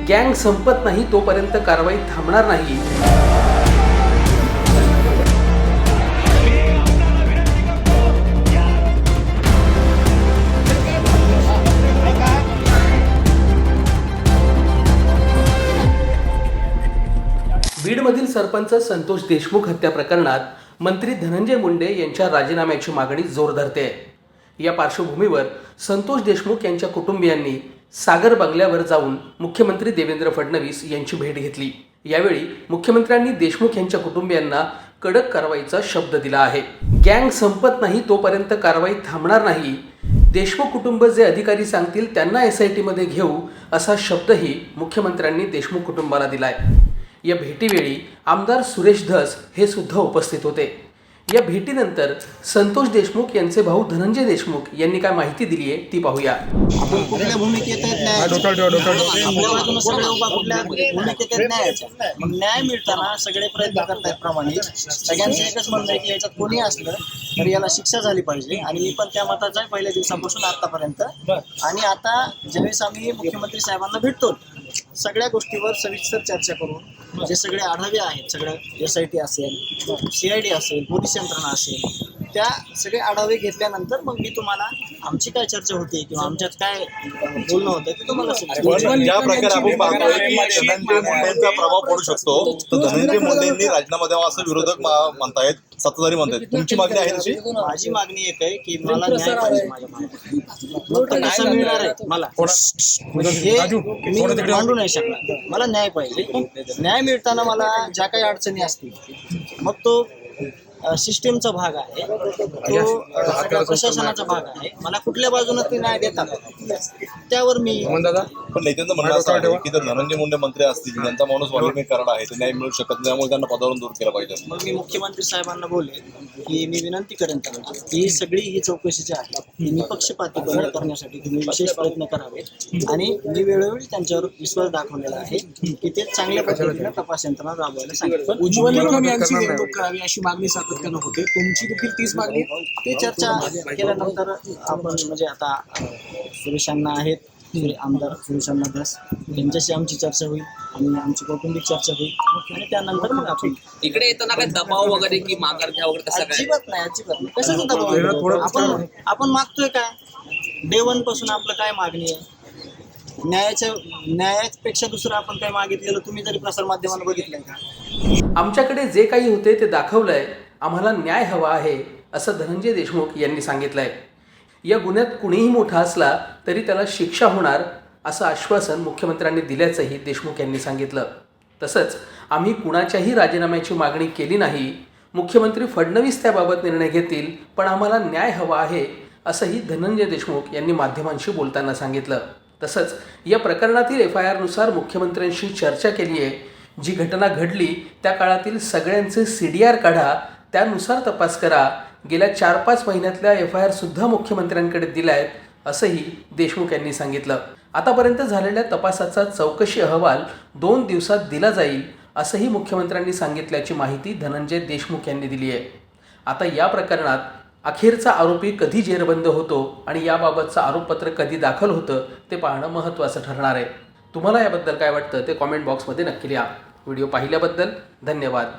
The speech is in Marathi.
गँग संपत नाही तोपर्यंत कारवाई थांबणार नाही. बीडमधील सरपंच संतोष देशमुख हत्या प्रकरणात मंत्री धनंजय मुंडे यांच्या राजीनाम्याची मागणी जोर धरते. या पार्श्वभूमीवर संतोष देशमुख यांच्या कुटुंबियांनी सागर बंगल्यावर जाऊन मुख्यमंत्री देवेंद्र फडणवीस यांची भेट घेतली. यावेळी मुख्यमंत्र्यांनी देशमुख यांच्या कुटुंबियांना कडक कारवाईचा शब्द दिला आहे. गँग संपत नाही तोपर्यंत कारवाई थांबणार नाही. देशमुख कुटुंब जे अधिकारी सांगतील त्यांना SITमध्ये घेऊ असा शब्दही मुख्यमंत्र्यांनी देशमुख कुटुंबाला दिलाय. या भेटीवेळी आमदार सुरेश धस हे सुद्धा उपस्थित होते. या भेटीनंतर संतोष देशमुख यांचे भाऊ धनंजय देशमुख यांनी काय माहिती दिली आहे ती पाहूया. आपण कुठल्या भूमिकेत न्याय मिळताना सगळे प्रयत्न करतायत प्रमाणे सगळ्यांचं एकच म्हणणं आहे की याच्यात कोणी असलं तर याला शिक्षा झाली पाहिजे आणि मी पण त्या मताचा आहे पहिल्या दिवसापासून आतापर्यंत. आणि आता ज्यावेळेस आम्ही मुख्यमंत्री साहेबांना भेटतो सगळ्या गोष्टीवर सविस्तर चर्चा करून जे सगळे आढावे आहेत सगळं SIT असेल CID असेल पोलीस यंत्रणा असेल त्या सगळे आढावे घेतल्यानंतर मग मी तुम्हाला आमची काय चर्चा होती किंवा आमच्यात काय बोलणं होतं ते तुम्हाला ज्या प्रकारे आपण पाहतोय की धनंजय मुंडेंचा प्रभाव पडू शकतो तर धनंजय मुंडेंनी राजीनामा द्यावा असं विरोधक म्हणतायत, सत्ताधारी म्हणतायत. तुमची मागणी आहे तशी? माझी मागणी एक आहे की मला न्याय पाहिजे. माझ्या मागणी कसा मिळणार आहे मला हे मी मांडू नाही शकणार. मला न्याय पाहिजे. न्याय मिळताना मला ज्या काही अडचणी असतील मग तो सिस्टीमचा भाग आहे तो सगळ्या प्रशासनाचा भाग आहे. मला कुठल्या बाजूने ते न्याय देतात त्यावर मी पण नेत्यांचं म्हणणं असं आहे की जर धनंजय मुंडे मंत्री असतील त्यांचा माणूस वाल्मिक कराड आहे ते न्याय मिळू शकत नाही त्यामुळे त्यांना पदावरून दूर केलं पाहिजे. मग मी मुख्यमंत्री साहेबांना बोलले की मी विनंती करेन त्यांना की सगळी ही चौकशी जी आहे ती निपक्षपातीपणे करण्यासाठी तुम्ही विशेष प्रयत्न करावे. आणि मी वेळोवेळी त्यांच्यावर विश्वास दाखवलेला आहे की ते चांगल्या पद्धतीने तपास यंत्रणा राबवायला सांगितलं. उज्ज्वल निकम यांची नेमणूक करावी अशी मागणी सातत्यानं होते. तुमची देखील तीच मागणी? ते चर्चा केल्यानंतर आपण म्हणजे आता सुरेशांना आहेत आमदार सुरेशांना धस यांच्याशी आमची चर्चा होईल आणि आमची कौटुंबिक चर्चा होईल आणि त्यानंतर मग आपण इकडे येताना काय दबाव वगैरे की माघार घ्या वगैरे तसं काय? अजिबात नाही. कशाचा दबाव? आपण मागतोय काय? डे 1 पासून आपलं काय मागणी आहे? न्यायापेक्षा दुसरं आपण काय मागितलेलं तुम्ही जरी प्रसारमाध्यमांना बघितलंय का? आमच्याकडे जे काही होते ते दाखवलंय. आम्हाला न्याय हवा आहे असं धनंजय देशमुख यांनी सांगितलंय. या गुन्ह्यात कुणीही मोठा असला तरी त्याला शिक्षा होणार असं आश्वासन मुख्यमंत्र्यांनी दिल्याचंही देशमुख यांनी सांगितलं. तसंच आम्ही कुणाच्याही राजीनाम्याची मागणी केली नाही. मुख्यमंत्री फडणवीस त्याबाबत निर्णय घेतील पण आम्हाला न्याय हवा आहे असंही धनंजय देशमुख यांनी माध्यमांशी बोलताना सांगितलं. तसंच या प्रकरणातील FIR नुसार मुख्यमंत्र्यांशी चर्चा केली आहे. जी घटना घडली त्या काळातील सगळ्यांचे CDR काढा, त्यानुसार तपास करा. गेल्या 4-5 महिन्यातल्या FIR सुद्धा मुख्यमंत्र्यांकडे दिल्या आहेत असंही देशमुख यांनी सांगितलं. आतापर्यंत झालेल्या तपासाचा चौकशी अहवाल 2 दिवसात दिला जाईल असंही मुख्यमंत्र्यांनी सांगितल्याची माहिती धनंजय देशमुख यांनी दिली आहे. आता या प्रकरणात अखेरचा आरोपी कधी जेरबंद होतो आणि याबाबतचं आरोपपत्र कधी दाखल होतं ते पाहणं महत्त्वाचं ठरणार आहे. तुम्हाला याबद्दल काय वाटतं ते कॉमेंट बॉक्समध्ये नक्की लिहा. व्हिडिओ पाहिल्याबद्दल धन्यवाद.